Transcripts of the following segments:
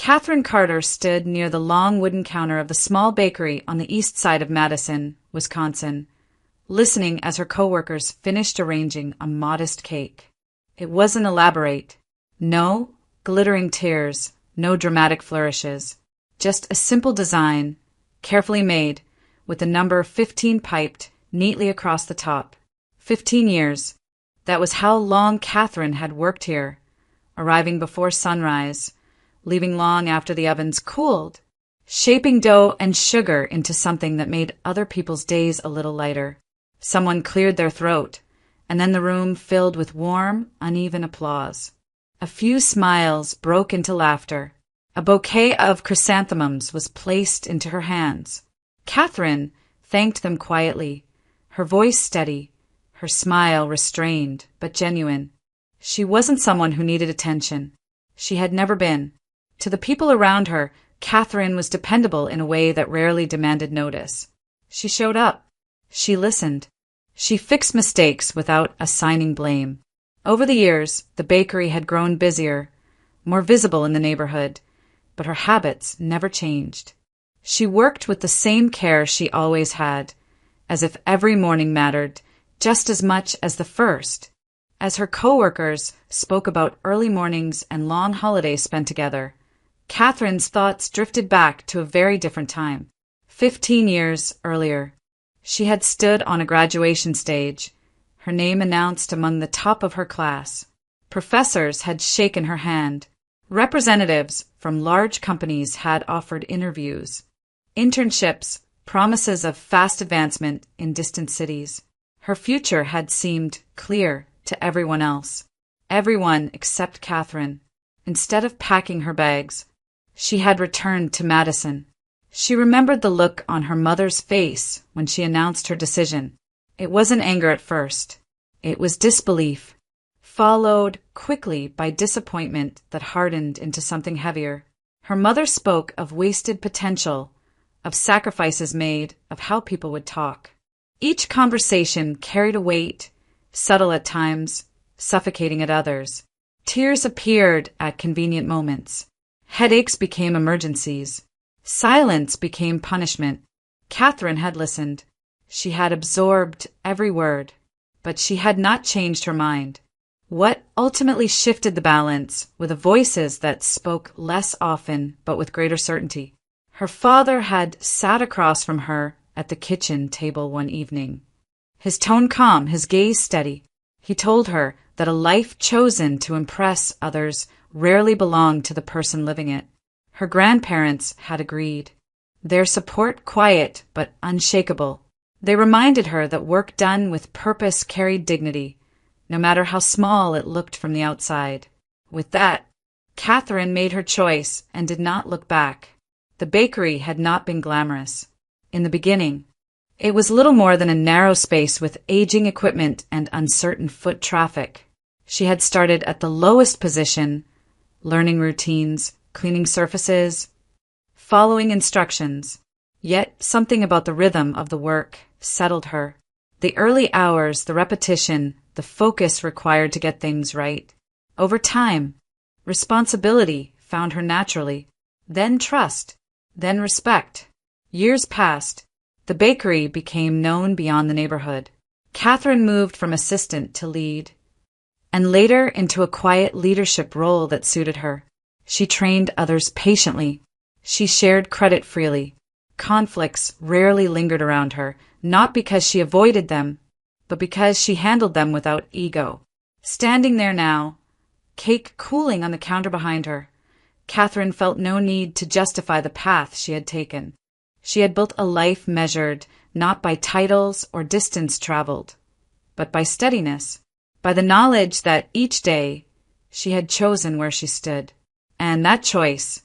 Catherine Carter stood near the long wooden counter of the small bakery on the east side of Madison, Wisconsin, listening as her coworkers finished arranging a modest cake. It wasn't elaborate. No glittering tiers, no dramatic flourishes. Just a simple design, carefully made, with the number 15 piped neatly across the top. 15 years. That was how long Catherine had worked here, arriving before sunrise, leaving long after the ovens cooled, shaping dough and sugar into something that made other people's days a little lighter. Someone cleared their throat, and then the room filled with warm, uneven applause. A few smiles broke into laughter. A bouquet of chrysanthemums was placed into her hands. Catherine thanked them quietly, her voice steady, her smile restrained but genuine. She wasn't someone who needed attention. She had never been. To the people around her, Catherine was dependable in a way that rarely demanded notice. She showed up. She listened. She fixed mistakes without assigning blame. Over the years, the bakery had grown busier, more visible in the neighborhood, but her habits never changed. She worked with the same care she always had, as if every morning mattered just as much as the first. As her coworkers spoke about early mornings and long holidays spent together, Catherine's thoughts drifted back to a very different time. 15 years earlier, she had stood on a graduation stage, her name announced among the top of her class. Professors had shaken her hand. Representatives from large companies had offered interviews, internships, promises of fast advancement in distant cities. Her future had seemed clear to everyone else. Everyone except Catherine. Instead of packing her bags, she had returned to Madison. She remembered the look on her mother's face when she announced her decision. It wasn't anger at first. It was disbelief, followed quickly by disappointment that hardened into something heavier. Her mother spoke of wasted potential, of sacrifices made, of how people would talk. Each conversation carried a weight, subtle at times, suffocating at others. Tears appeared at convenient moments. Headaches became emergencies. Silence became punishment. Catherine had listened. She had absorbed every word, but she had not changed her mind. What ultimately shifted the balance were the voices that spoke less often but with greater certainty. Her father had sat across from her at the kitchen table one evening. His tone calm, his gaze steady. He told her that a life chosen to impress others rarely belonged to the person living it. Her grandparents had agreed. Their support quiet but unshakable. They reminded her that work done with purpose carried dignity, no matter how small it looked from the outside. With that, Catherine made her choice and did not look back. The bakery had not been glamorous. In the beginning, it was little more than a narrow space with aging equipment and uncertain foot traffic. She had started at the lowest position, learning routines, cleaning surfaces, following instructions. Yet something about the rhythm of the work settled her. The early hours, the repetition, the focus required to get things right. Over time, responsibility found her naturally, then trust, then respect. Years passed. The bakery became known beyond the neighborhood. Catherine moved from assistant to lead, and later into a quiet leadership role that suited her. She trained others patiently. She shared credit freely. Conflicts rarely lingered around her, not because she avoided them, but because she handled them without ego. Standing there now, cake cooling on the counter behind her, Catherine felt no need to justify the path she had taken. She had built a life measured not by titles or distance traveled, but by steadiness, by the knowledge that each day she had chosen where she stood. And that choice,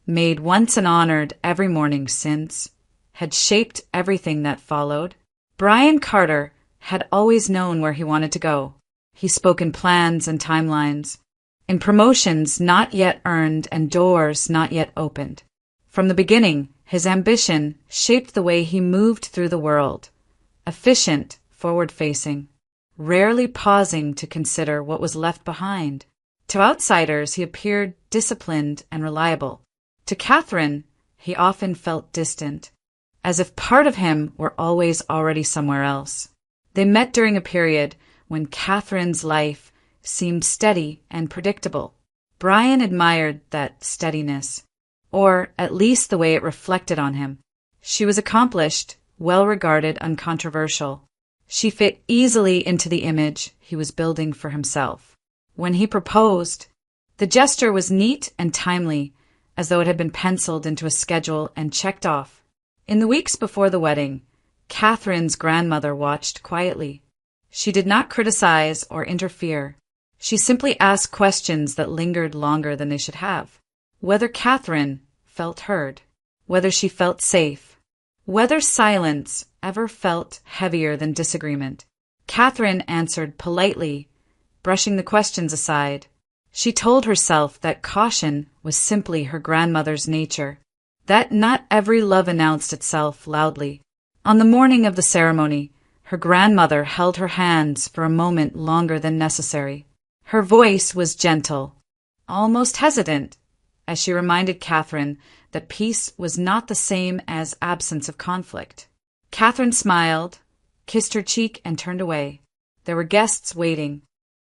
made once and honored every morning since, had shaped everything that followed. Brian Carter had always known where he wanted to go. He spoke in plans and timelines, in promotions not yet earned and doors not yet opened. From the beginning, his ambition shaped the way he moved through the world, efficient, forward-facing, rarely pausing to consider what was left behind. To outsiders, he appeared disciplined and reliable. To Catherine, he often felt distant, as if part of him were always already somewhere else. They met during a period when Catherine's life seemed steady and predictable. Brian admired that steadiness, or at least the way it reflected on him. She was accomplished, well-regarded, uncontroversial. She fit easily into the image he was building for himself. When he proposed, the gesture was neat and timely, as though it had been penciled into a schedule and checked off. In the weeks before the wedding, Catherine's grandmother watched quietly. She did not criticize or interfere. She simply asked questions that lingered longer than they should have. Whether Catherine felt heard, whether she felt safe, whether silence ever felt heavier than disagreement. Catherine answered politely, brushing the questions aside. She told herself that caution was simply her grandmother's nature, that not every love announced itself loudly. On the morning of the ceremony, her grandmother held her hands for a moment longer than necessary. Her voice was gentle, almost hesitant, as she reminded Catherine that peace was not the same as absence of conflict. Catherine smiled, kissed her cheek, and turned away. There were guests waiting.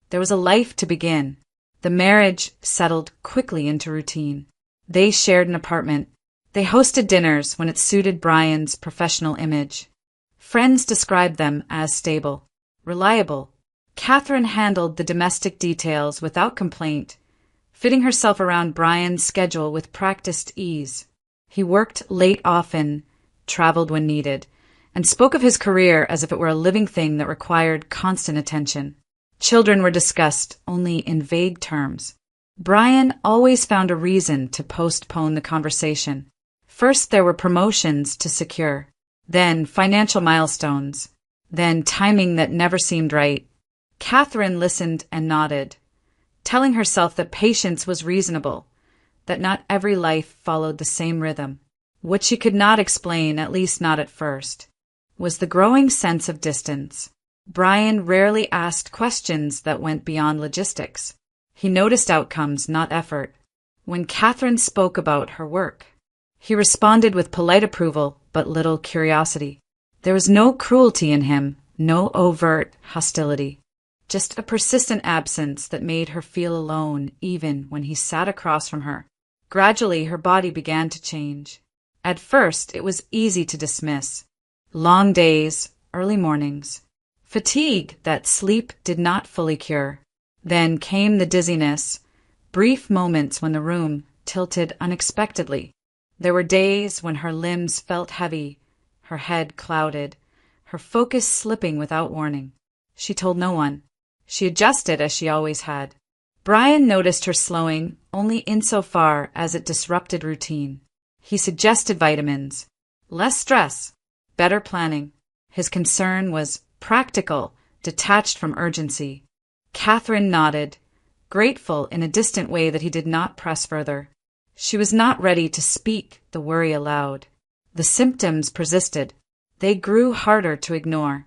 There was a life to begin. The marriage settled quickly into routine. They shared an apartment. They hosted dinners when it suited Brian's professional image. Friends described them as stable, reliable. Catherine handled the domestic details without complaint, fitting herself around Brian's schedule with practiced ease. He worked late often, traveled when needed, and spoke of his career as if it were a living thing that required constant attention. Children were discussed only in vague terms. Brian always found a reason to postpone the conversation. First, there were promotions to secure, then financial milestones, then timing that never seemed right. Catherine listened and nodded, telling herself that patience was reasonable, that not every life followed the same rhythm. What she could not explain, at least not at first, was the growing sense of distance. Brian rarely asked questions that went beyond logistics. He noticed outcomes, not effort. When Catherine spoke about her work, he responded with polite approval but little curiosity. There was no cruelty in him, no overt hostility, just a persistent absence that made her feel alone even when he sat across from her. Gradually, her body began to change. At first, it was easy to dismiss. Long days, early mornings, fatigue that sleep did not fully cure. Then came the dizziness, brief moments when the room tilted unexpectedly. There were days when her limbs felt heavy, her head clouded, her focus slipping without warning. She told no one. She adjusted as she always had. Brian noticed her slowing only insofar as it disrupted routine. He suggested vitamins, less stress, better planning. His concern was practical, detached from urgency. Catherine nodded, grateful in a distant way that he did not press further. She was not ready to speak the worry aloud. The symptoms persisted. They grew harder to ignore.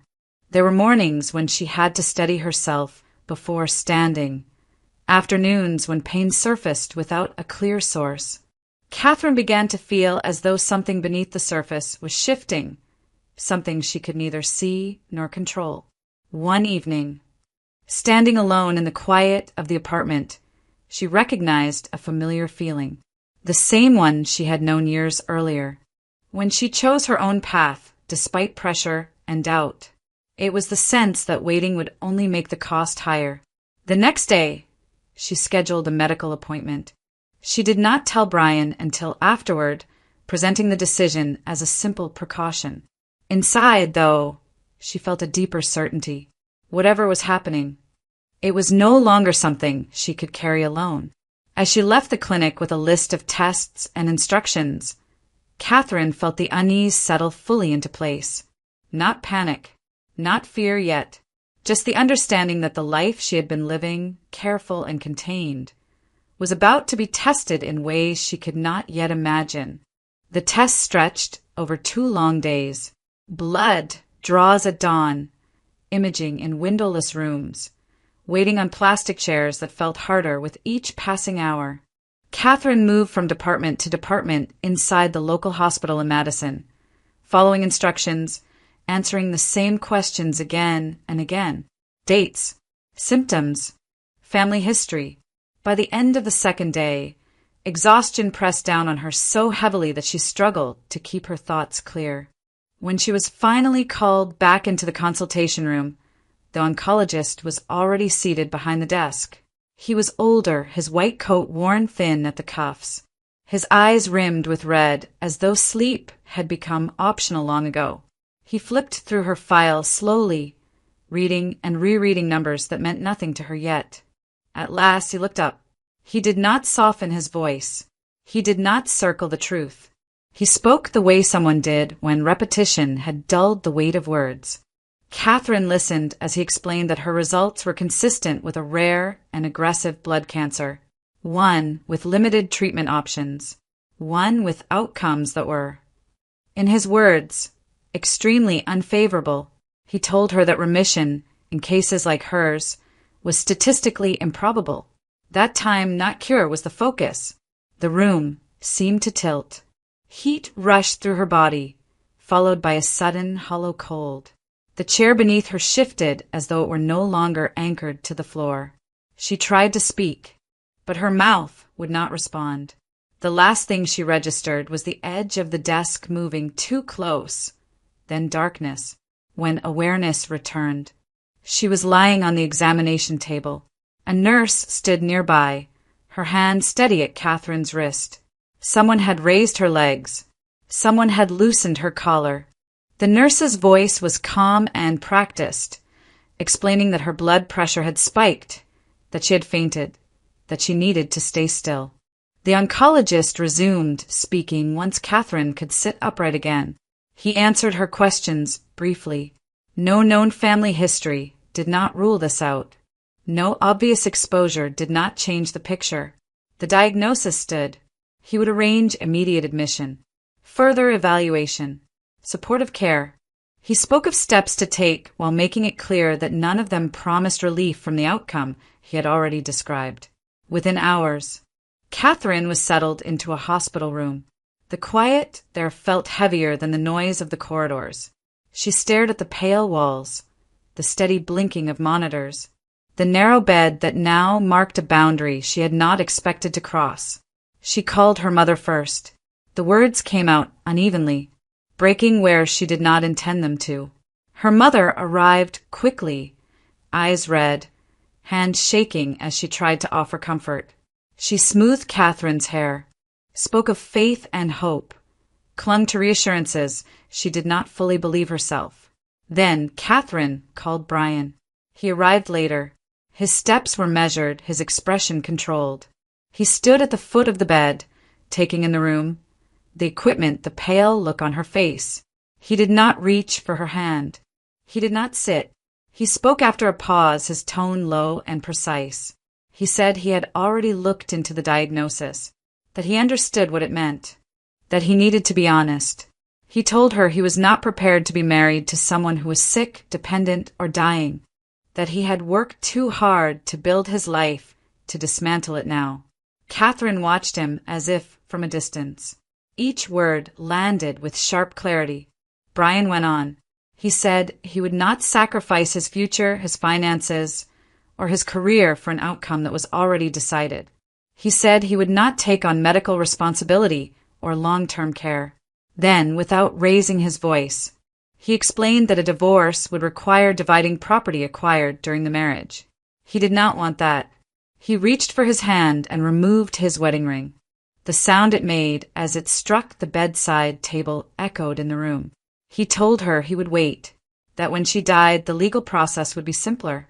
There were mornings when she had to steady herself before standing, afternoons when pain surfaced without a clear source. Catherine began to feel as though something beneath the surface was shifting, something she could neither see nor control. One evening, standing alone in the quiet of the apartment, she recognized a familiar feeling, the same one she had known years earlier, when she chose her own path despite pressure and doubt. It was the sense that waiting would only make the cost higher. The next day, she scheduled a medical appointment. She did not tell Brian until afterward, presenting the decision as a simple precaution. Inside, though, she felt a deeper certainty. Whatever was happening, it was no longer something she could carry alone. As she left the clinic with a list of tests and instructions, Catherine felt the unease settle fully into place. Not panic, not fear yet, just the understanding that the life she had been living, careful and contained, was about to be tested in ways she could not yet imagine. The test stretched over 2 long days. Blood draws at dawn, imaging in windowless rooms, waiting on plastic chairs that felt harder with each passing hour. Catherine moved from department to department inside the local hospital in Madison, following instructions, answering the same questions again and again. Dates, symptoms, family history. By the end of the second day, exhaustion pressed down on her so heavily that she struggled to keep her thoughts clear. When she was finally called back into the consultation room, the oncologist was already seated behind the desk. He was older, his white coat worn thin at the cuffs, his eyes rimmed with red as though sleep had become optional long ago. He flipped through her file slowly, reading and rereading numbers that meant nothing to her yet. At last he looked up. He did not soften his voice. He did not circle the truth. He spoke the way someone did when repetition had dulled the weight of words. Catherine listened as he explained that her results were consistent with a rare and aggressive blood cancer, one with limited treatment options, one with outcomes that were, in his words, extremely unfavorable. He told her that remission, in cases like hers, was statistically improbable. That time, not cure, was the focus. The room seemed to tilt. Heat rushed through her body, followed by a sudden hollow cold. The chair beneath her shifted as though it were no longer anchored to the floor. She tried to speak, but her mouth would not respond. The last thing she registered was the edge of the desk moving too close, then darkness, when awareness returned. She was lying on the examination table. A nurse stood nearby, her hand steady at Catherine's wrist. Someone had raised her legs. Someone had loosened her collar. The nurse's voice was calm and practiced, explaining that her blood pressure had spiked, that she had fainted, that she needed to stay still. The oncologist resumed speaking once Catherine could sit upright again. He answered her questions briefly. No known family history did not rule this out. No obvious exposure did not change the picture. The diagnosis stood. He would arrange immediate admission, further evaluation, supportive care. He spoke of steps to take while making it clear that none of them promised relief from the outcome he had already described. Within hours, Catherine was settled into a hospital room. The quiet there felt heavier than the noise of the corridors. She stared at the pale walls, the steady blinking of monitors, the narrow bed that now marked a boundary she had not expected to cross. She called her mother first. The words came out unevenly, breaking where she did not intend them to. Her mother arrived quickly, eyes red, hands shaking as she tried to offer comfort. She smoothed Catherine's hair, spoke of faith and hope, clung to reassurances she did not fully believe herself. Then Catherine called Brian. He arrived later. His steps were measured, his expression controlled. He stood at the foot of the bed, taking in the room, the equipment, the pale look on her face. He did not reach for her hand. He did not sit. He spoke after a pause, his tone low and precise. He said he had already looked into the diagnosis, that he understood what it meant, that he needed to be honest. He told her he was not prepared to be married to someone who was sick, dependent, or dying, that he had worked too hard to build his life, to dismantle it now. Catherine watched him as if from a distance. Each word landed with sharp clarity. Brian went on. He said he would not sacrifice his future, his finances, or his career for an outcome that was already decided. He said he would not take on medical responsibility or long-term care. Then, without raising his voice, he explained that a divorce would require dividing property acquired during the marriage. He did not want that. He reached for his hand and removed his wedding ring. The sound it made as it struck the bedside table echoed in the room. He told her he would wait, that when she died the legal process would be simpler,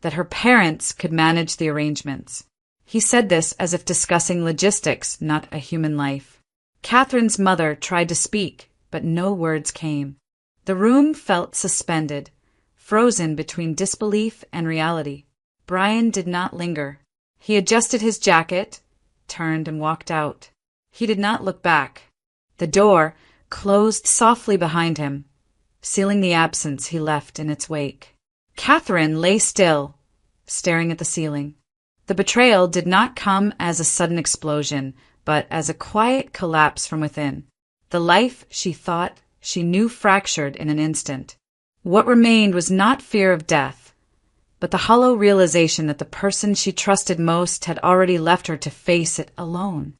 that her parents could manage the arrangements. He said this as if discussing logistics, not a human life. Catherine's mother tried to speak, but no words came. The room felt suspended, frozen between disbelief and reality. Brian did not linger. He adjusted his jacket, turned and walked out. He did not look back. The door closed softly behind him, sealing the absence he left in its wake. Catherine lay still, staring at the ceiling. The betrayal did not come as a sudden explosion, but as a quiet collapse from within. The life she thought she knew fractured in an instant. What remained was not fear of death, but the hollow realization that the person she trusted most had already left her to face it alone.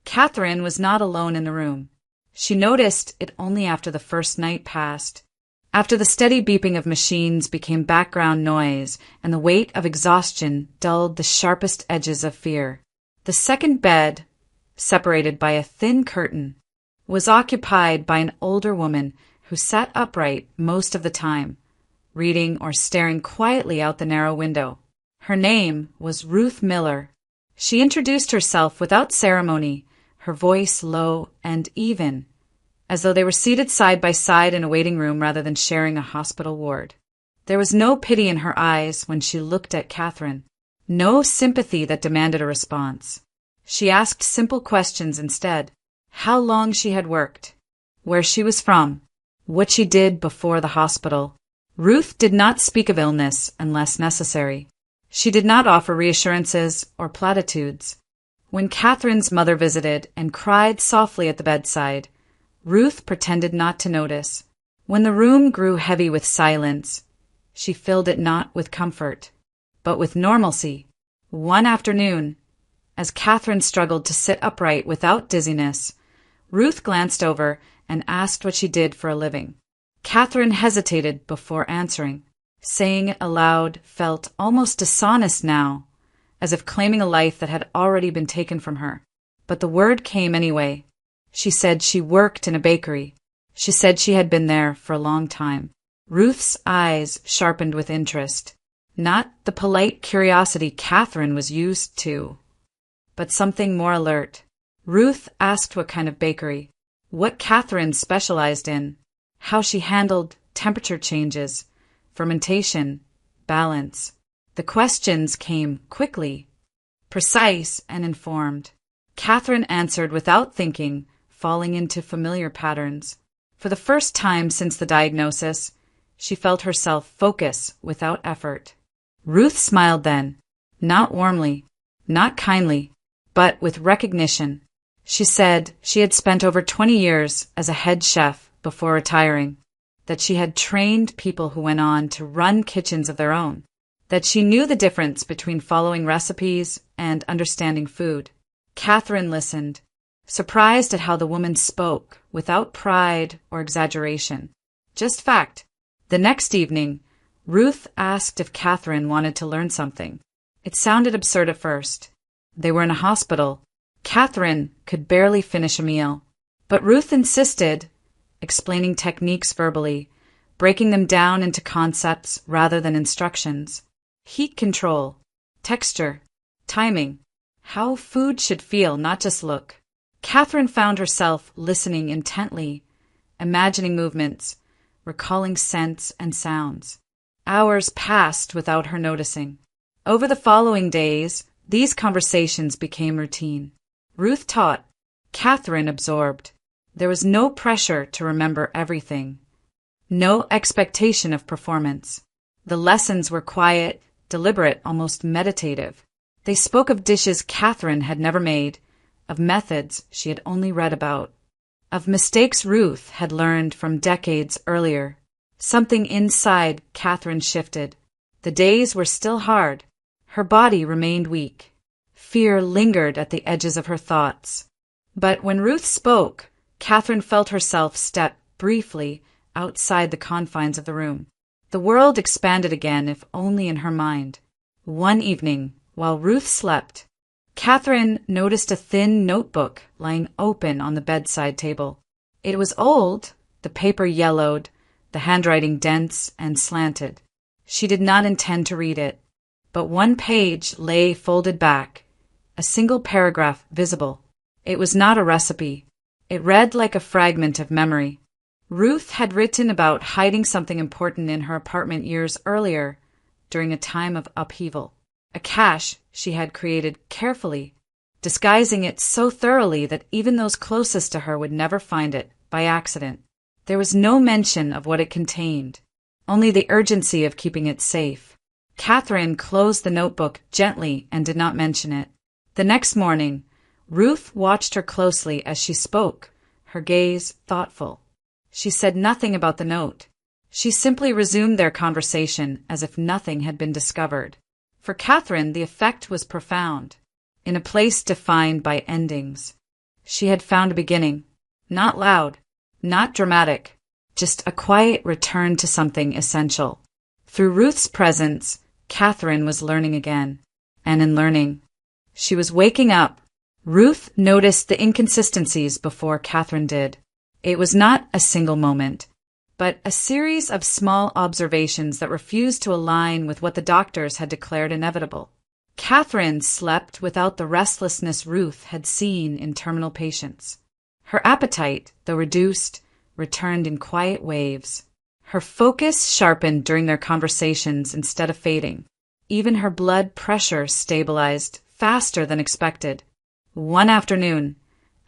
Catherine was not alone in the room. She noticed it only after the first night passed, after the steady beeping of machines became background noise and the weight of exhaustion dulled the sharpest edges of fear. The second bed, separated by a thin curtain, was occupied by an older woman who sat upright most of the time, reading or staring quietly out the narrow window. Her name was Ruth Miller. She introduced herself without ceremony, her voice low and even, as though they were seated side by side in a waiting room rather than sharing a hospital ward. There was no pity in her eyes when she looked at Catherine, no sympathy that demanded a response. She asked simple questions instead: how long she had worked, where she was from, what she did before the hospital. Ruth did not speak of illness unless necessary. She did not offer reassurances or platitudes. When Catherine's mother visited and cried softly at the bedside, Ruth pretended not to notice. When the room grew heavy with silence, she filled it not with comfort, but with normalcy. One afternoon, as Catherine struggled to sit upright without dizziness, Ruth glanced over and asked what she did for a living. Catherine hesitated before answering. Saying it aloud felt almost dishonest now, as if claiming a life that had already been taken from her. But the word came anyway. She said she worked in a bakery. She said she had been there for a long time. Ruth's eyes sharpened with interest. Not the polite curiosity Catherine was used to, but something more alert. Ruth asked what kind of bakery, what Catherine specialized in, how she handled temperature changes, fermentation, balance. The questions came quickly, precise and informed. Catherine answered without thinking, falling into familiar patterns. For the first time since the diagnosis, she felt herself focus without effort. Ruth smiled then, not warmly, not kindly, but with recognition. She said she had spent over 20 years as a head chef before retiring, that she had trained people who went on to run kitchens of their own, that she knew the difference between following recipes and understanding food. Catherine listened, surprised at how the woman spoke, without pride or exaggeration, just fact. The next evening, Ruth asked if Catherine wanted to learn something. It sounded absurd at first. They were in a hospital. Catherine could barely finish a meal. But Ruth insisted, explaining techniques verbally, breaking them down into concepts rather than instructions. Heat control, texture, timing, how food should feel, not just look. Catherine found herself listening intently, imagining movements, recalling scents and sounds. Hours passed without her noticing. Over the following days, these conversations became routine. Ruth taught, Catherine absorbed. There was no pressure to remember everything, no expectation of performance. The lessons were quiet, deliberate, almost meditative. They spoke of dishes Catherine had never made, of methods she had only read about, of mistakes Ruth had learned from decades earlier. Something inside Catherine shifted. The days were still hard. Her body remained weak. Fear lingered at the edges of her thoughts. But when Ruth spoke, Catherine felt herself step briefly outside the confines of the room. The world expanded again, if only in her mind. One evening, while Ruth slept, Catherine noticed a thin notebook lying open on the bedside table. It was old, the paper yellowed, the handwriting dense and slanted. She did not intend to read it, but one page lay folded back, a single paragraph visible. It was not a recipe. It read like a fragment of memory. Ruth had written about hiding something important in her apartment years earlier, during a time of upheaval. A cache she had created carefully, disguising it so thoroughly that even those closest to her would never find it by accident. There was no mention of what it contained, only the urgency of keeping it safe. Catherine closed the notebook gently and did not mention it. The next morning, Ruth watched her closely as she spoke, her gaze thoughtful. She said nothing about the note. She simply resumed their conversation as if nothing had been discovered. For Catherine, the effect was profound. In a place defined by endings, she had found a beginning. Not loud, not dramatic, just a quiet return to something essential. Through Ruth's presence, Catherine was learning again. And in learning, she was waking up. Ruth noticed the inconsistencies before Catherine did. It was not a single moment, but a series of small observations that refused to align with what the doctors had declared inevitable. Catherine slept without the restlessness Ruth had seen in terminal patients. Her appetite, though reduced, returned in quiet waves. Her focus sharpened during their conversations instead of fading. Even her blood pressure stabilized faster than expected. One afternoon,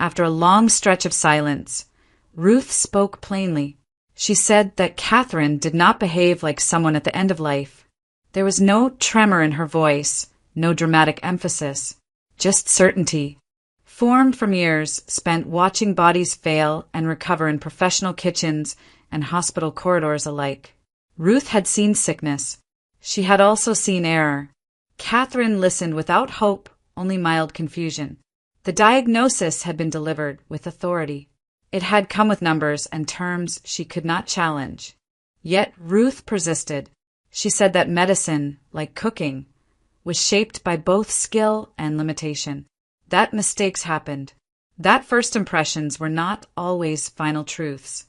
after a long stretch of silence, Ruth spoke plainly. She said that Catherine did not behave like someone at the end of life. There was no tremor in her voice, no dramatic emphasis, just certainty, formed from years spent watching bodies fail and recover in professional kitchens and hospital corridors alike. Ruth had seen sickness. She had also seen error. Catherine listened without hope, only mild confusion. The diagnosis had been delivered with authority. It had come with numbers and terms she could not challenge. Yet Ruth persisted. She said that medicine, like cooking, was shaped by both skill and limitation. That mistakes happened. That first impressions were not always final truths.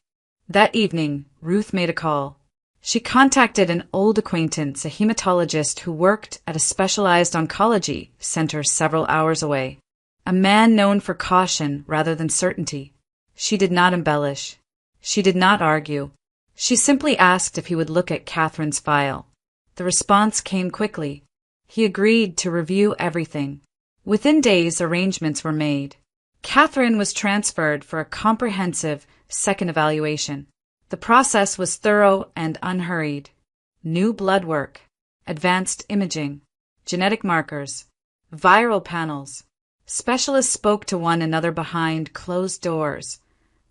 That evening, Ruth made a call. She contacted an old acquaintance, a hematologist who worked at a specialized oncology center several hours away. A man known for caution rather than certainty. She did not embellish. She did not argue. She simply asked if he would look at Catherine's file. The response came quickly. He agreed to review everything. Within days, arrangements were made. Catherine was transferred for a comprehensive second evaluation. The process was thorough and unhurried. New blood work, advanced imaging, genetic markers, viral panels. Specialists spoke to one another behind closed doors,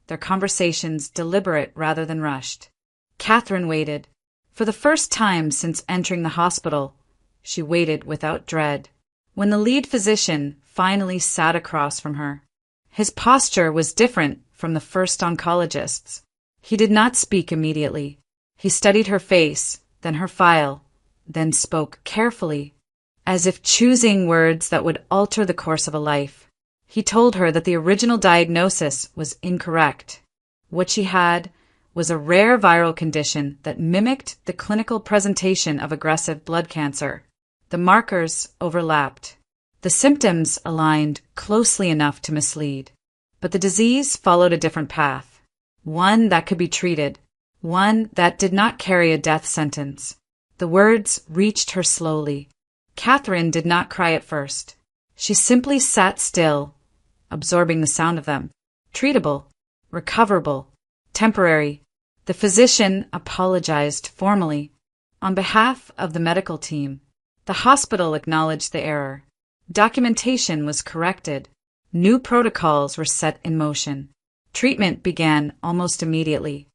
their conversations deliberate rather than rushed. Catherine waited. For the first time since entering the hospital, she waited without dread. When the lead physician finally sat across from her, his posture was different from the first oncologist's. He did not speak immediately. He studied her face, then her file, then spoke carefully, as if choosing words that would alter the course of a life. He told her that the original diagnosis was incorrect. What she had was a rare viral condition that mimicked the clinical presentation of aggressive blood cancer. The markers overlapped. The symptoms aligned closely enough to mislead. But the disease followed a different path. One that could be treated. One that did not carry a death sentence. The words reached her slowly. Catherine did not cry at first. She simply sat still, absorbing the sound of them. Treatable, recoverable, temporary. The physician apologized formally. On behalf of the medical team, the hospital acknowledged the error. Documentation was corrected. New protocols were set in motion. Treatment began almost immediately.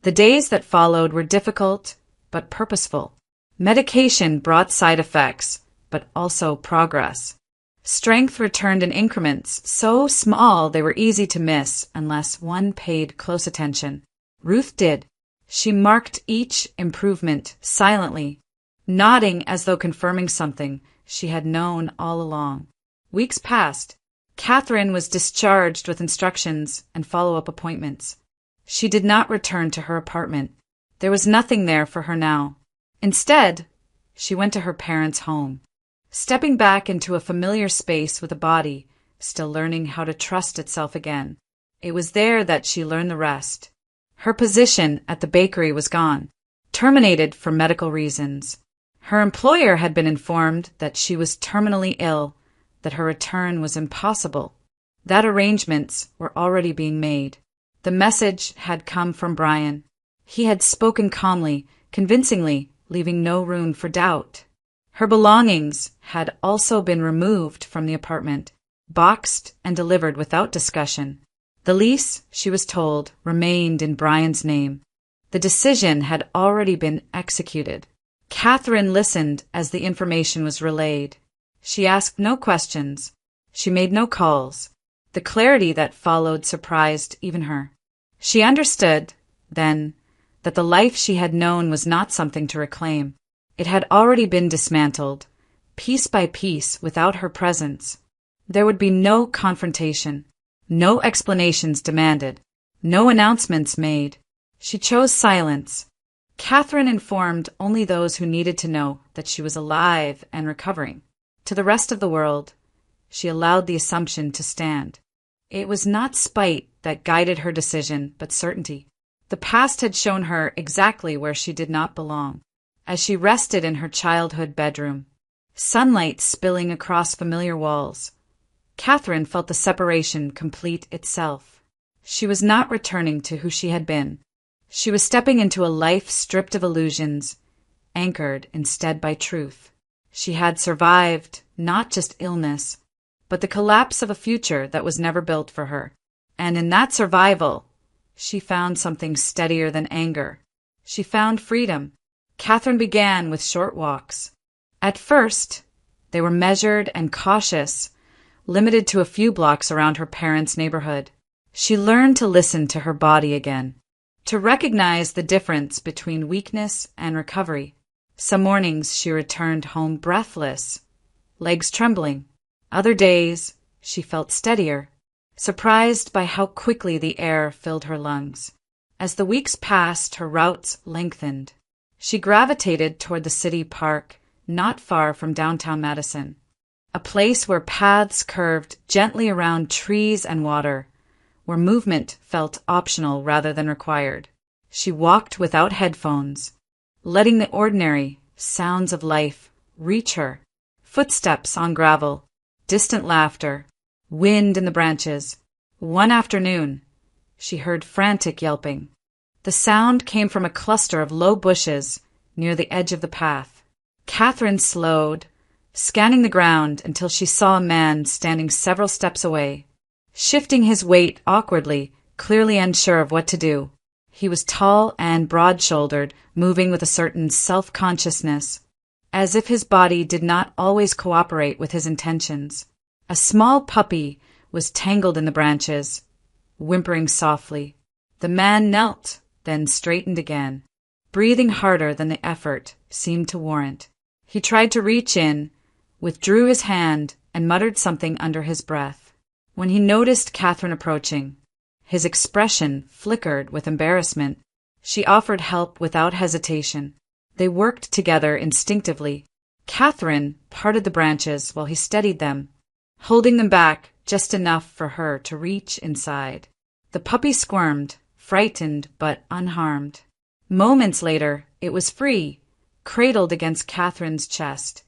The days that followed were difficult, but purposeful. Medication brought side effects, but also progress. Strength returned in increments, so small they were easy to miss unless one paid close attention. Ruth did. She marked each improvement silently, nodding as though confirming something she had known all along. Weeks passed. Catherine was discharged with instructions and follow-up appointments. She did not return to her apartment. There was nothing there for her now. Instead, she went to her parents' home, stepping back into a familiar space with a body still learning how to trust itself again. It was there that she learned the rest. Her position at the bakery was gone, terminated for medical reasons. Her employer had been informed that she was terminally ill, that her return was impossible, that arrangements were already being made. The message had come from Brian. He had spoken calmly, convincingly, leaving no room for doubt. Her belongings had also been removed from the apartment, boxed and delivered without discussion. The lease, she was told, remained in Brian's name. The decision had already been executed. Catherine listened as the information was relayed. She asked no questions. She made no calls. The clarity that followed surprised even her. She understood, then, that the life she had known was not something to reclaim. It had already been dismantled, piece by piece, without her presence. There would be no confrontation, no explanations demanded, no announcements made. She chose silence. Catherine informed only those who needed to know that she was alive and recovering. To the rest of the world, she allowed the assumption to stand. It was not spite that guided her decision, but certainty. The past had shown her exactly where she did not belong. As she rested in her childhood bedroom, sunlight spilling across familiar walls, Catherine felt the separation complete itself. She was not returning to who she had been. She was stepping into a life stripped of illusions, anchored instead by truth. She had survived not just illness, but the collapse of a future that was never built for her. And in that survival, she found something steadier than anger. She found freedom. Catherine began with short walks. At first, they were measured and cautious, limited to a few blocks around her parents' neighborhood. She learned to listen to her body again, to recognize the difference between weakness and recovery. Some mornings she returned home breathless, legs trembling. Other days, she felt steadier, surprised by how quickly the air filled her lungs. As the weeks passed, her routes lengthened. She gravitated toward the city park, not far from downtown Madison, a place where paths curved gently around trees and water, where movement felt optional rather than required. She walked without headphones, letting the ordinary sounds of life reach her. Footsteps on gravel, distant laughter, wind in the branches. One afternoon, she heard frantic yelping. The sound came from a cluster of low bushes near the edge of the path. Catherine slowed, scanning the ground until she saw a man standing several steps away, shifting his weight awkwardly, clearly unsure of what to do. He was tall and broad-shouldered, moving with a certain self-consciousness, as if his body did not always cooperate with his intentions. A small puppy was tangled in the branches, whimpering softly. The man knelt, then straightened again, breathing harder than the effort seemed to warrant. He tried to reach in, withdrew his hand, and muttered something under his breath. When he noticed Catherine approaching, his expression flickered with embarrassment. She offered help without hesitation. They worked together instinctively. Catherine parted the branches while he steadied them, holding them back just enough for her to reach inside. The puppy squirmed, frightened but unharmed. Moments later, it was free, cradled against Catherine's chest,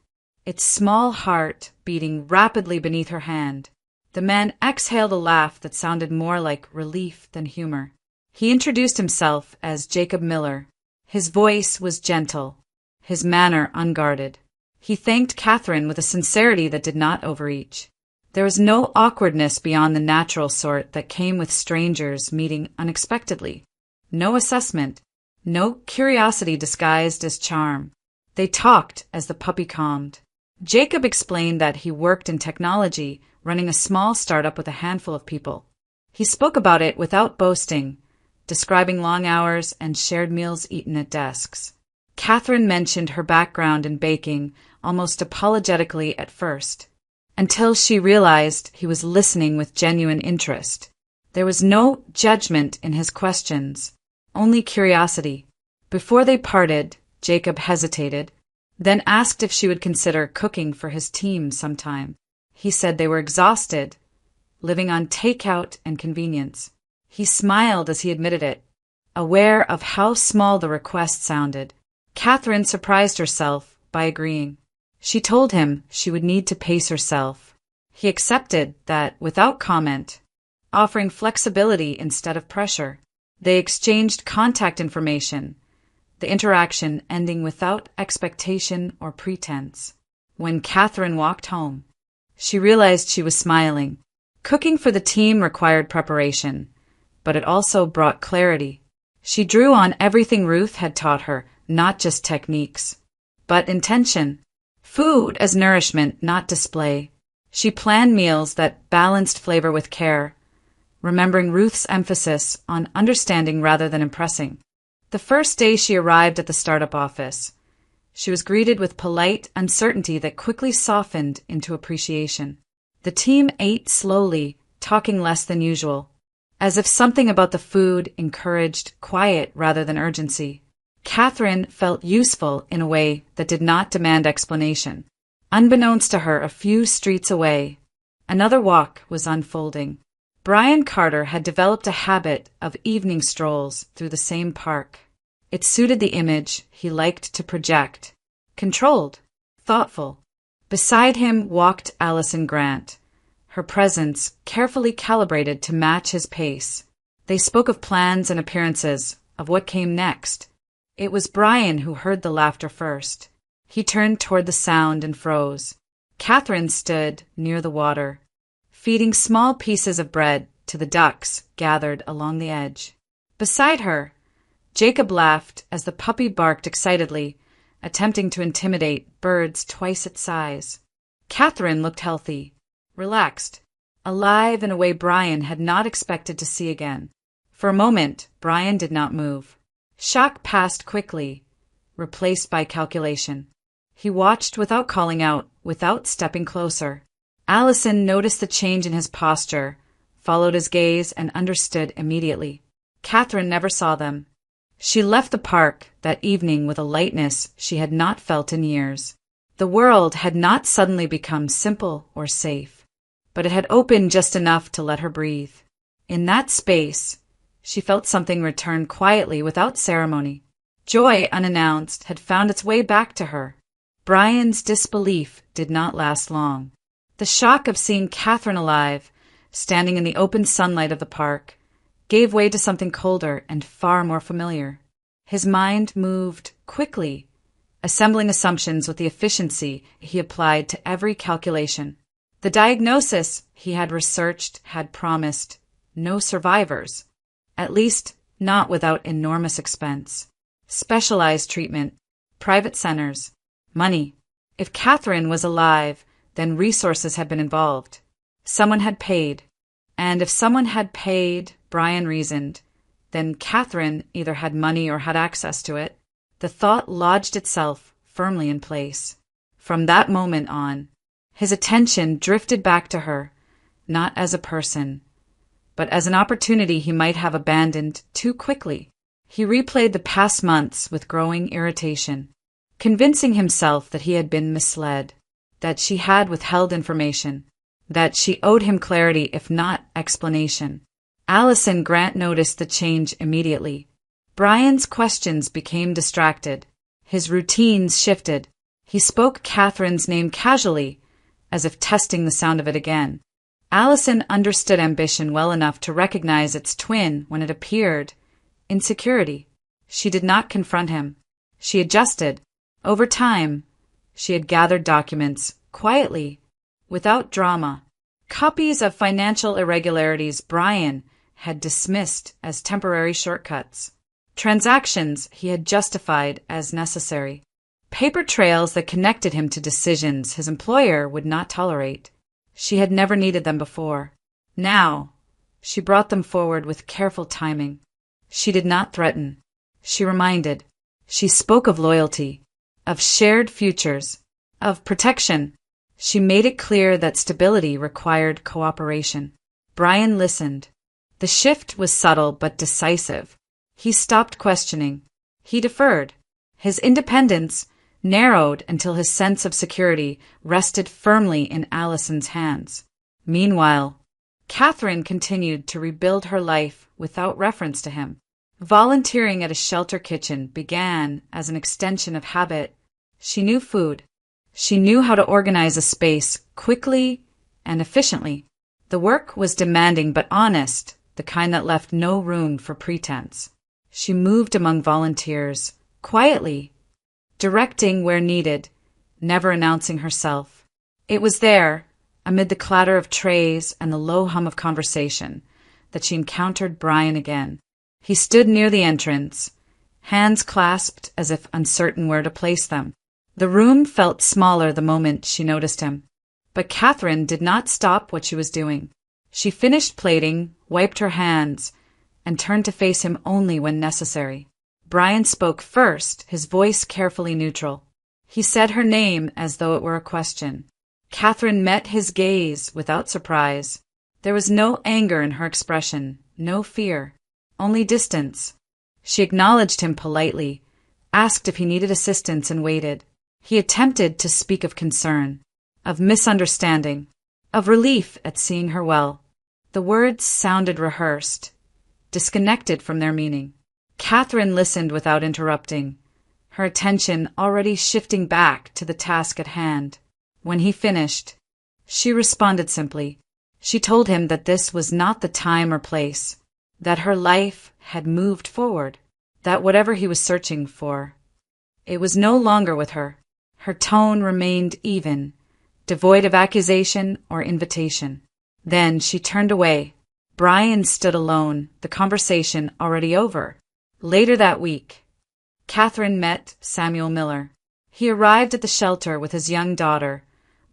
its small heart beating rapidly beneath her hand. The man exhaled a laugh that sounded more like relief than humor. He introduced himself as Jacob Miller. His voice was gentle, his manner unguarded. He thanked Catherine with a sincerity that did not overreach. There was no awkwardness beyond the natural sort that came with strangers meeting unexpectedly. No assessment, no curiosity disguised as charm. They talked as the puppy calmed. Jacob explained that he worked in technology, running a small startup with a handful of people. He spoke about it without boasting, describing long hours and shared meals eaten at desks. Catherine mentioned her background in baking almost apologetically at first, until she realized he was listening with genuine interest. There was no judgment in his questions, only curiosity. Before they parted, Jacob hesitated, then asked if she would consider cooking for his team sometime. He said they were exhausted, living on takeout and convenience. He smiled as he admitted it, aware of how small the request sounded. Catherine surprised herself by agreeing. She told him she would need to pace herself. He accepted that without comment, offering flexibility instead of pressure. They exchanged contact information, the interaction ending without expectation or pretense. When Catherine walked home, she realized she was smiling. Cooking for the team required preparation, but it also brought clarity. She drew on everything Ruth had taught her, not just techniques, but intention. Food as nourishment, not display. She planned meals that balanced flavor with care, remembering Ruth's emphasis on understanding rather than impressing. The first day she arrived at the startup office, she was greeted with polite uncertainty that quickly softened into appreciation. The team ate slowly, talking less than usual, as if something about the food encouraged quiet rather than urgency. Catherine felt useful in a way that did not demand explanation. Unbeknownst to her, a few streets away, another walk was unfolding. Brian Carter had developed a habit of evening strolls through the same park. It suited the image he liked to project. Controlled, thoughtful. Beside him walked Allison Grant, her presence carefully calibrated to match his pace. They spoke of plans and appearances, of what came next. It was Brian who heard the laughter first. He turned toward the sound and froze. Catherine stood near the water, feeding small pieces of bread to the ducks gathered along the edge. Beside her, Jacob laughed as the puppy barked excitedly, attempting to intimidate birds twice its size. Catherine looked healthy, relaxed, alive in a way Brian had not expected to see again. For a moment, Brian did not move. Shock passed quickly, replaced by calculation. He watched without calling out, without stepping closer. Allison noticed the change in his posture, followed his gaze, and understood immediately. Catherine never saw them. She left the park that evening with a lightness she had not felt in years. The world had not suddenly become simple or safe, but it had opened just enough to let her breathe. In that space, she felt something return quietly without ceremony. Joy, unannounced, had found its way back to her. Brian's disbelief did not last long. The shock of seeing Catherine alive, standing in the open sunlight of the park, gave way to something colder and far more familiar. His mind moved quickly, assembling assumptions with the efficiency he applied to every calculation. The diagnosis he had researched had promised no survivors, at least not without enormous expense. Specialized treatment, private centers, money. If Catherine was alive, then resources had been involved. Someone had paid. And if someone had paid, Brian reasoned, then Catherine either had money or had access to it. The thought lodged itself firmly in place. From that moment on, his attention drifted back to her, not as a person, but as an opportunity he might have abandoned too quickly. He replayed the past months with growing irritation, convincing himself that he had been misled, that she had withheld information, that she owed him clarity if not explanation. Allison Grant noticed the change immediately. Brian's questions became distracted. His routines shifted. He spoke Catherine's name casually, as if testing the sound of it again. Allison understood ambition well enough to recognize its twin when it appeared: insecurity. She did not confront him. She adjusted. Over time, she had gathered documents, quietly, without drama. Copies of financial irregularities Brian had dismissed as temporary shortcuts. Transactions he had justified as necessary. Paper trails that connected him to decisions his employer would not tolerate. She had never needed them before. Now, she brought them forward with careful timing. She did not threaten. She reminded. She spoke of loyalty, of shared futures, of protection. She made it clear that stability required cooperation. Brian listened. The shift was subtle but decisive. He stopped questioning. He deferred. His independence narrowed until his sense of security rested firmly in Allison's hands. Meanwhile, Catherine continued to rebuild her life without reference to him. Volunteering at a shelter kitchen began as an extension of habit. She knew food. She knew how to organize a space quickly and efficiently. The work was demanding but honest, the kind that left no room for pretense. She moved among volunteers, quietly, directing where needed, never announcing herself. It was there, amid the clatter of trays and the low hum of conversation, that she encountered Brian again. He stood near the entrance, hands clasped as if uncertain where to place them. The room felt smaller the moment she noticed him. But Catherine did not stop what she was doing. She finished plating, wiped her hands, and turned to face him only when necessary. Brian spoke first, his voice carefully neutral. He said her name as though it were a question. Catherine met his gaze without surprise. There was no anger in her expression, no fear, only distance. She acknowledged him politely, asked if he needed assistance, and waited. He attempted to speak of concern, of misunderstanding, of relief at seeing her well. The words sounded rehearsed, disconnected from their meaning. Catherine listened without interrupting, her attention already shifting back to the task at hand. When he finished, she responded simply. She told him that this was not the time or place, that her life had moved forward, that whatever he was searching for, it was no longer with her. Her tone remained even, devoid of accusation or invitation. Then she turned away. Brian stood alone, the conversation already over. Later that week, Catherine met Samuel Miller. He arrived at the shelter with his young daughter,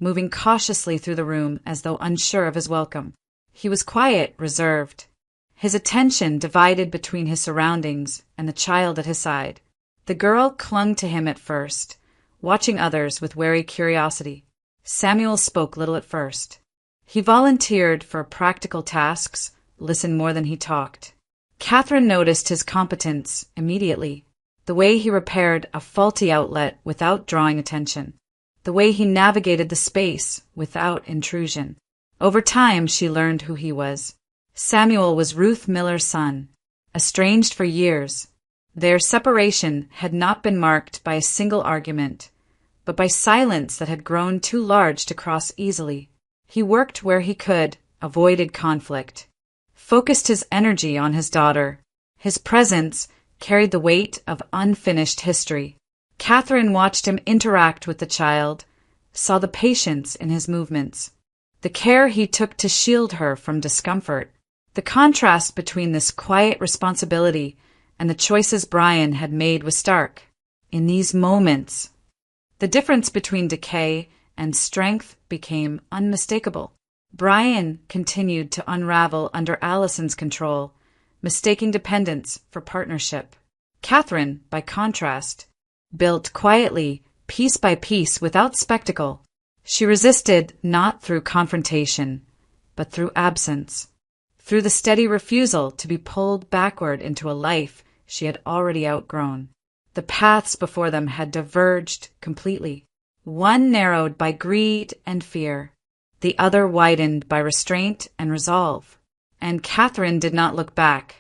moving cautiously through the room as though unsure of his welcome. He was quiet, reserved, his attention divided between his surroundings and the child at his side. The girl clung to him at first, watching others with wary curiosity. Samuel spoke little at first. He volunteered for practical tasks, listened more than he talked. Catherine noticed his competence immediately, the way he repaired a faulty outlet without drawing attention, the way he navigated the space without intrusion. Over time, she learned who he was. Samuel was Ruth Miller's son, estranged for years. Their separation had not been marked by a single argument, but by silence that had grown too large to cross easily. He worked where he could, avoided conflict, focused his energy on his daughter. His presence carried the weight of unfinished history. Catherine watched him interact with the child, saw the patience in his movements, the care he took to shield her from discomfort. The contrast between this quiet responsibility and the choices Brian had made was stark. In these moments, the difference between decay and strength became unmistakable. Brian continued to unravel under Allison's control, mistaking dependence for partnership. Catherine, by contrast, built quietly, piece by piece, without spectacle. She resisted not through confrontation, but through absence, through the steady refusal to be pulled backward into a life she had already outgrown. The paths before them had diverged completely. One narrowed by greed and fear, the other widened by restraint and resolve. And Catherine did not look back.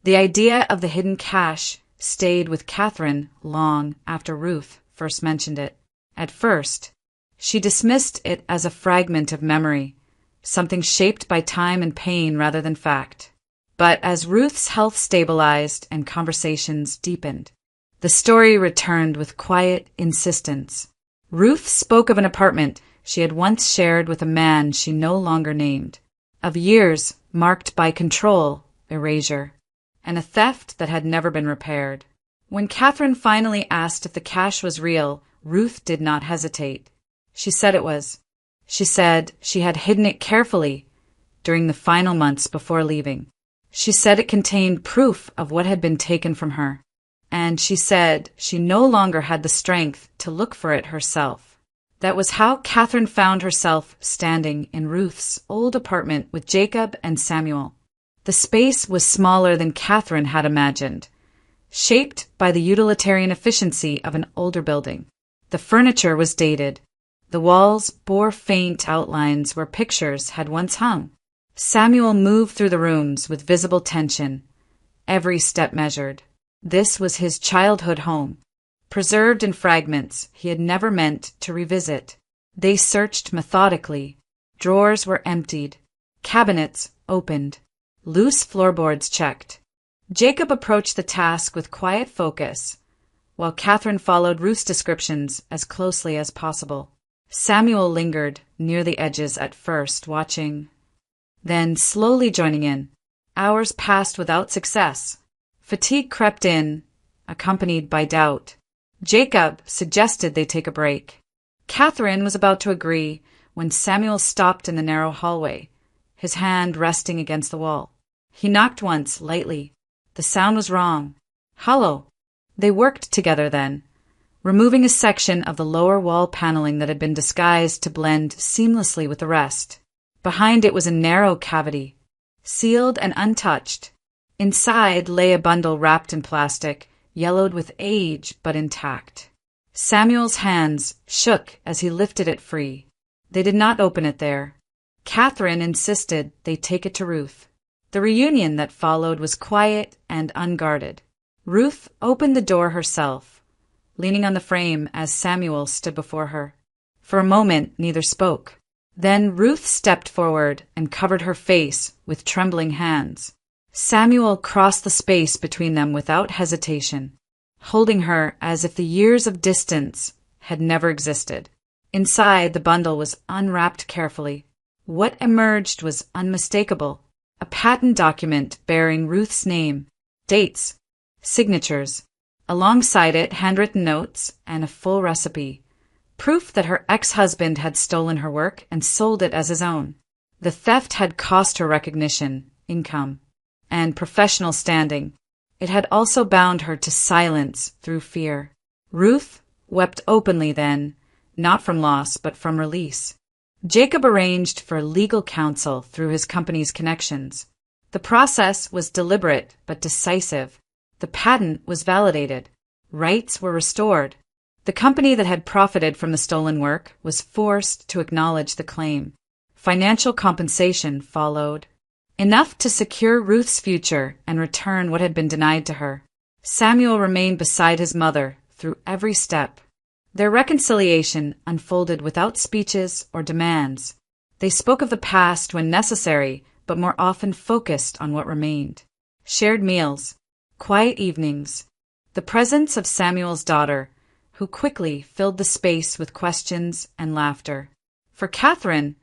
The idea of the hidden cache stayed with Catherine long after Ruth first mentioned it. At first, she dismissed it as a fragment of memory, something shaped by time and pain rather than fact. But as Ruth's health stabilized and conversations deepened, the story returned with quiet insistence. Ruth spoke of an apartment she had once shared with a man she no longer named, of years marked by control, erasure, and a theft that had never been repaired. When Catherine finally asked if the cache was real, Ruth did not hesitate. She said it was. She said she had hidden it carefully during the final months before leaving. She said it contained proof of what had been taken from her. And she said she no longer had the strength to look for it herself. That was how Catherine found herself standing in Ruth's old apartment with Jacob and Samuel. The space was smaller than Catherine had imagined, shaped by the utilitarian efficiency of an older building. The furniture was dated. The walls bore faint outlines where pictures had once hung. Samuel moved through the rooms with visible tension, every step measured. This was his childhood home, preserved in fragments he had never meant to revisit. They searched methodically. Drawers were emptied, cabinets opened, loose floorboards checked. Jacob approached the task with quiet focus, while Catherine followed Ruth's descriptions as closely as possible. Samuel lingered near the edges at first, watching, then slowly joining in. Hours passed without success. Fatigue crept in, accompanied by doubt. Jacob suggested they take a break. Catherine was about to agree when Samuel stopped in the narrow hallway, his hand resting against the wall. He knocked once, lightly. The sound was wrong. Hollow. They worked together then, removing a section of the lower wall paneling that had been disguised to blend seamlessly with the rest. Behind it was a narrow cavity, sealed and untouched. Inside lay a bundle wrapped in plastic, yellowed with age but intact. Samuel's hands shook as he lifted it free. They did not open it there. Catherine insisted they take it to Ruth. The reunion that followed was quiet and unguarded. Ruth opened the door herself, leaning on the frame as Samuel stood before her. For a moment, neither spoke. Then Ruth stepped forward and covered her face with trembling hands. Samuel crossed the space between them without hesitation, holding her as if the years of distance had never existed. Inside, the bundle was unwrapped carefully. What emerged was unmistakable. A patent document bearing Ruth's name, dates, signatures. Alongside it, handwritten notes and a full recipe. Proof that her ex-husband had stolen her work and sold it as his own. The theft had cost her recognition, income, and professional standing. It had also bound her to silence through fear. Ruth wept openly then, not from loss but from release. Jacob arranged for legal counsel through his company's connections. The process was deliberate but decisive. The patent was validated. Rights were restored. The company that had profited from the stolen work was forced to acknowledge the claim. Financial compensation followed. Enough to secure Ruth's future and return what had been denied to her. Samuel remained beside his mother through every step. Their reconciliation unfolded without speeches or demands. They spoke of the past when necessary, but more often focused on what remained. Shared meals, quiet evenings, the presence of Samuel's daughter, who quickly filled the space with questions and laughter. For Catherine,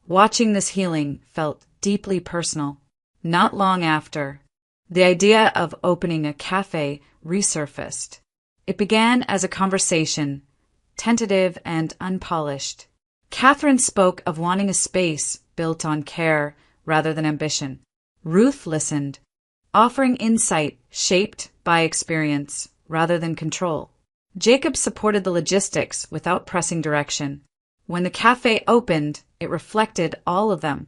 watching this healing felt deeply personal. Not long after, the idea of opening a cafe resurfaced. It began as a conversation, tentative and unpolished. Catherine spoke of wanting a space built on care rather than ambition. Ruth listened, offering insight shaped by experience rather than control. Jacob supported the logistics without pressing direction. When the cafe opened, it reflected all of them.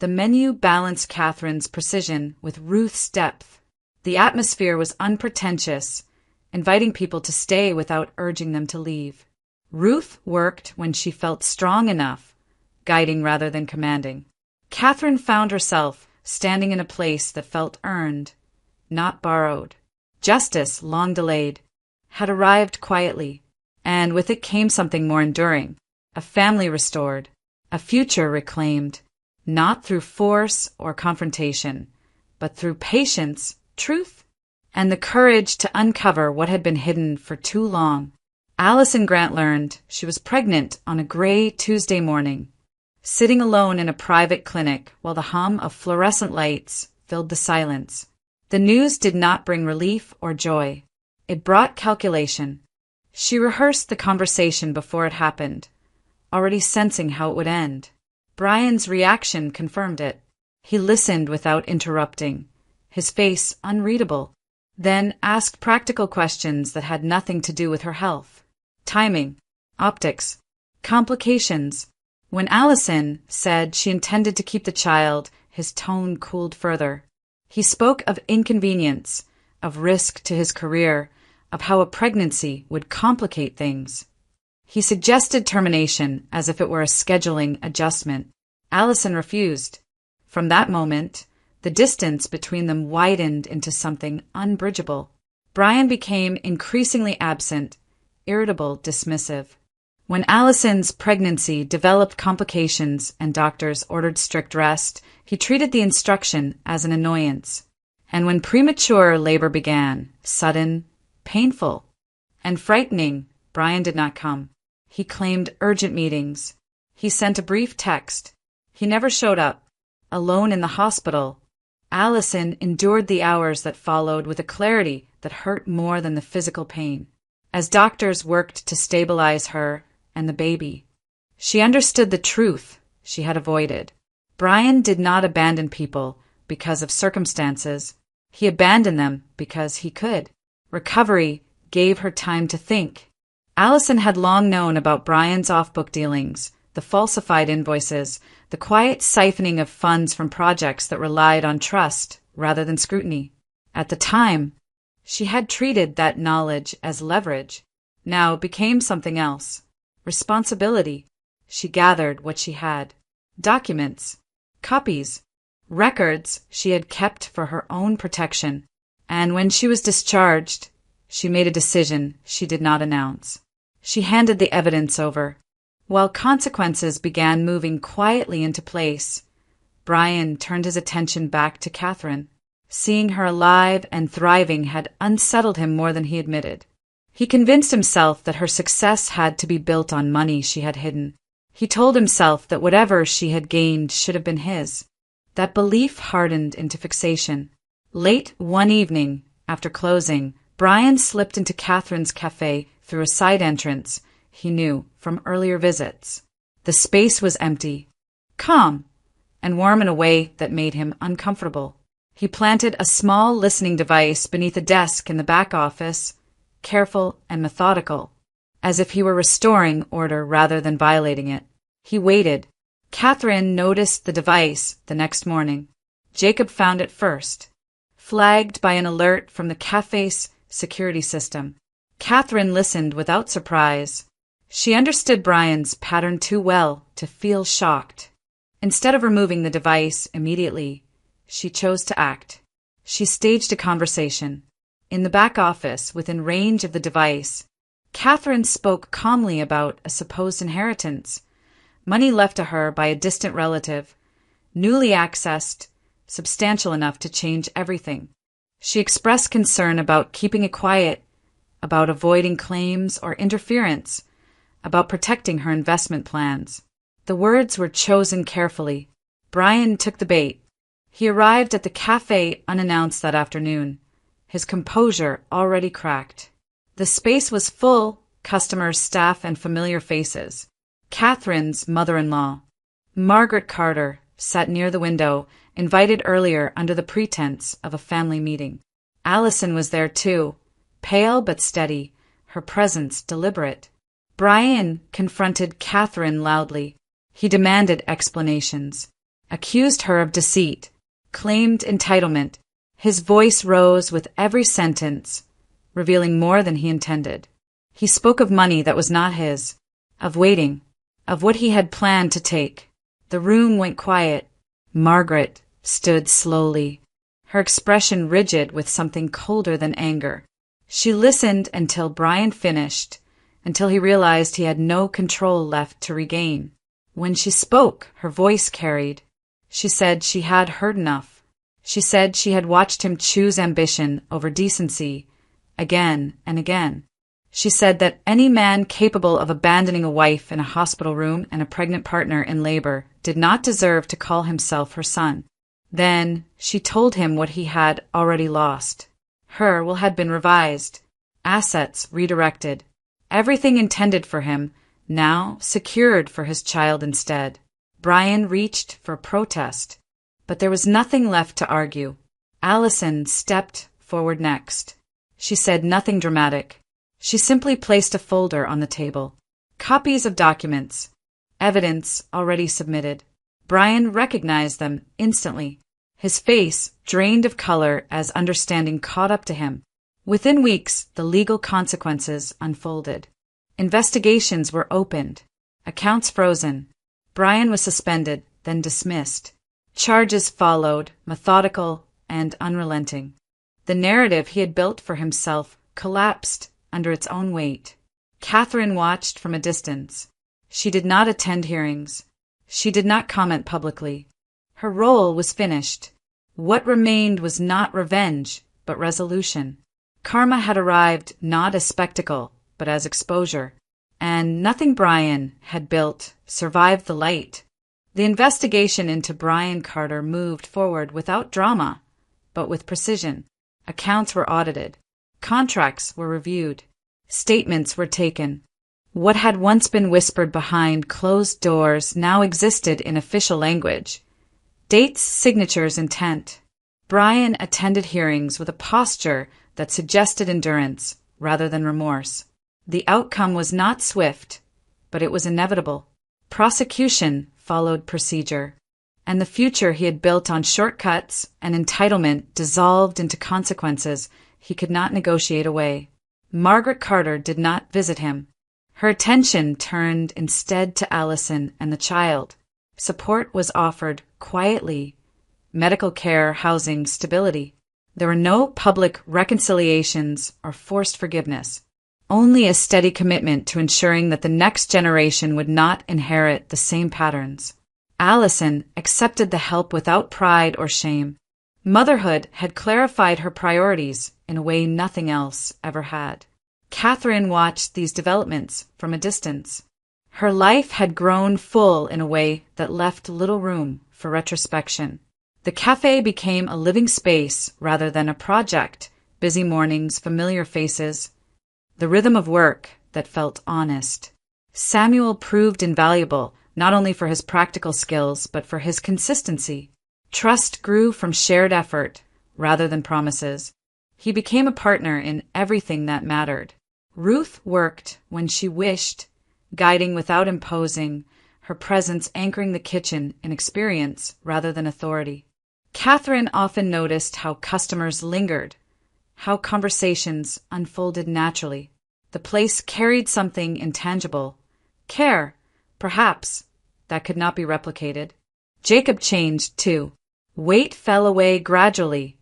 The menu balanced Catherine's precision with Ruth's depth. The atmosphere was unpretentious, inviting people to stay without urging them to leave. Ruth worked when she felt strong enough, guiding rather than commanding. Catherine found herself standing in a place that felt earned, not borrowed. Justice, long delayed, had arrived quietly, and with it came something more enduring, a family restored, a future reclaimed, not through force or confrontation, but through patience, truth, and the courage to uncover what had been hidden for too long. Allison Grant learned she was pregnant on a gray Tuesday morning, sitting alone in a private clinic while the hum of fluorescent lights filled the silence. The news did not bring relief or joy. It brought calculation. She rehearsed the conversation before it happened, already sensing how it would end. Brian's reaction confirmed it. He listened without interrupting, his face unreadable, then asked practical questions that had nothing to do with her health. Timing, optics, complications. When Allison said she intended to keep the child, his tone cooled further. He spoke of inconvenience, of risk to his career, of how a pregnancy would complicate things. He suggested termination as if it were a scheduling adjustment. Allison refused. From that moment, the distance between them widened into something unbridgeable. Brian became increasingly absent, irritable, dismissive. When Allison's pregnancy developed complications and doctors ordered strict rest, he treated the instruction as an annoyance. And when premature labor began, sudden, painful, And frightening, Brian did not come. He claimed urgent meetings. He sent a brief text. He never showed up. Alone in the hospital, Allison endured the hours that followed with a clarity that hurt more than the physical pain. As doctors worked to stabilize her and the baby, she understood the truth she had avoided. Brian did not abandon people because of circumstances. He abandoned them because he could. Recovery gave her time to think. Allison had long known about Brian's off-book dealings, the falsified invoices, the quiet siphoning of funds from projects that relied on trust rather than scrutiny. At the time, she had treated that knowledge as leverage. Now it became something else. Responsibility. She gathered what she had. Documents, copies, records she had kept for her own protection. And when she was discharged, she made a decision she did not announce. She handed the evidence over. While consequences began moving quietly into place, Brian turned his attention back to Catherine. Seeing her alive and thriving had unsettled him more than he admitted. He convinced himself that her success had to be built on money she had hidden. He told himself that whatever she had gained should have been his. That belief hardened into fixation. Late one evening, after closing, Brian slipped into Catherine's cafe through a side entrance he knew from earlier visits. The space was empty, calm, and warm in a way that made him uncomfortable. He planted a small listening device beneath a desk in the back office, careful and methodical, as if he were restoring order rather than violating it. He waited. Catherine noticed the device the next morning. Jacob found it first, flagged by an alert from the cafe's security system. Catherine listened without surprise. She understood Brian's pattern too well to feel shocked. Instead of removing the device immediately, she chose to act. She staged a conversation. In the back office, within range of the device, Catherine spoke calmly about a supposed inheritance, money left to her by a distant relative, newly accessed, substantial enough to change everything. She expressed concern about keeping it quiet, about avoiding claims or interference, about protecting her investment plans. The words were chosen carefully. Brian took the bait. He arrived at the cafe unannounced that afternoon, his composure already cracked. The space was full, customers, staff, and familiar faces. Catherine's mother-in-law, Margaret Carter, sat near the window, invited earlier under the pretense of a family meeting. Allison was there too, pale but steady, her presence deliberate. Brian confronted Catherine loudly. He demanded explanations, accused her of deceit, claimed entitlement. His voice rose with every sentence, revealing more than he intended. He spoke of money that was not his, of waiting, of what he had planned to take. The room went quiet. Margaret stood slowly, her expression rigid with something colder than anger. She listened until Brian finished, until he realized he had no control left to regain. When she spoke, her voice carried. She said she had heard enough. She said she had watched him choose ambition over decency again and again. She said that any man capable of abandoning a wife in a hospital room and a pregnant partner in labor did not deserve to call himself her son. Then she told him what he had already lost. Her will had been revised, assets redirected, everything intended for him now secured for his child instead. Brian reached for protest, but there was nothing left to argue. Allison stepped forward next. She said nothing dramatic. She simply placed a folder on the table. Copies of documents, evidence already submitted. Brian recognized them instantly. His face drained of color as understanding caught up to him. Within weeks, the legal consequences unfolded. Investigations were opened, accounts frozen. Brian was suspended, then dismissed. Charges followed, methodical and unrelenting. The narrative he had built for himself collapsed under its own weight. Catherine watched from a distance. She did not attend hearings. She did not comment publicly. Her role was finished. What remained was not revenge, but resolution. Karma had arrived not as spectacle, but as exposure, and nothing Brian had built survived the light. The investigation into Brian Carter moved forward without drama, but with precision. Accounts were audited. Contracts were reviewed. Statements were taken. What had once been whispered behind closed doors now existed in official language. Dates, signatures, intent. Brian attended hearings with a posture that suggested endurance rather than remorse. The outcome was not swift, but it was inevitable. Prosecution followed procedure, and the future he had built on shortcuts and entitlement dissolved into consequences he could not negotiate away. Margaret Carter did not visit him. Her attention turned instead to Allison and the child. Support was offered quietly. Medical care, housing, stability. There were no public reconciliations or forced forgiveness. Only a steady commitment to ensuring that the next generation would not inherit the same patterns. Allison accepted the help without pride or shame. Motherhood had clarified her priorities in a way nothing else ever had. Catherine watched these developments from a distance. Her life had grown full in a way that left little room for retrospection. The cafe became a living space rather than a project. Busy mornings, familiar faces, the rhythm of work that felt honest. Samuel proved invaluable, not only for his practical skills, but for his consistency. Trust grew from shared effort rather than promises. He became a partner in everything that mattered. Ruth worked when she wished, guiding without imposing, her presence anchoring the kitchen in experience rather than authority. Catherine often noticed how customers lingered, how conversations unfolded naturally. The place carried something intangible. Care, perhaps, that could not be replicated. Jacob changed, too. Weight fell away gradually,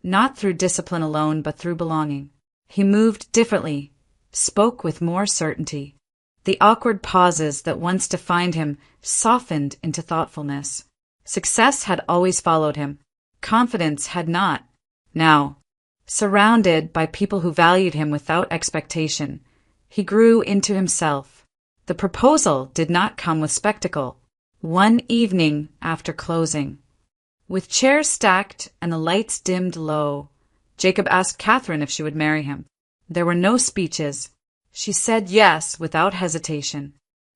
not through discipline alone, but through belonging. He moved differently, spoke with more certainty. The awkward pauses that once defined him softened into thoughtfulness. Success had always followed him. Confidence had not. Now, surrounded by people who valued him without expectation, he grew into himself. The proposal did not come with spectacle. One evening after closing, with chairs stacked and the lights dimmed low, Jacob asked Catherine if she would marry him. There were no speeches. She said yes without hesitation.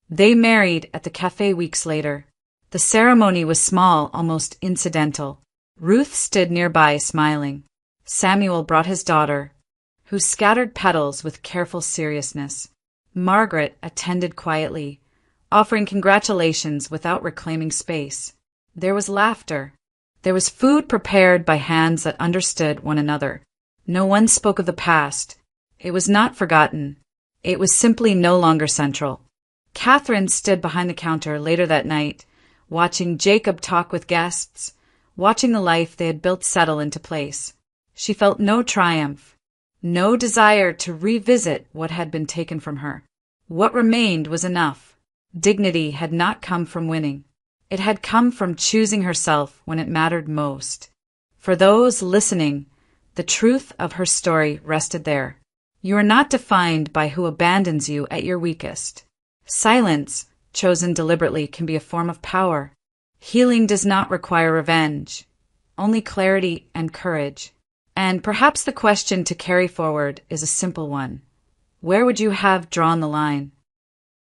They married at the cafe weeks later. The ceremony was small, almost incidental. Ruth stood nearby, smiling. Samuel brought his daughter, who scattered petals with careful seriousness. Margaret attended quietly, offering congratulations without reclaiming space. There was laughter. There was food prepared by hands that understood one another. No one spoke of the past. It was not forgotten. It was simply no longer central. Catherine stood behind the counter later that night, watching Jacob talk with guests, watching the life they had built settle into place. She felt no triumph, no desire to revisit what had been taken from her. What remained was enough. Dignity had not come from winning. It had come from choosing herself when it mattered most. For those listening, the truth of her story rested there. You are not defined by who abandons you at your weakest. Silence, chosen deliberately, can be a form of power. Healing does not require revenge, only clarity and courage. And perhaps the question to carry forward is a simple one. Where would you have drawn the line?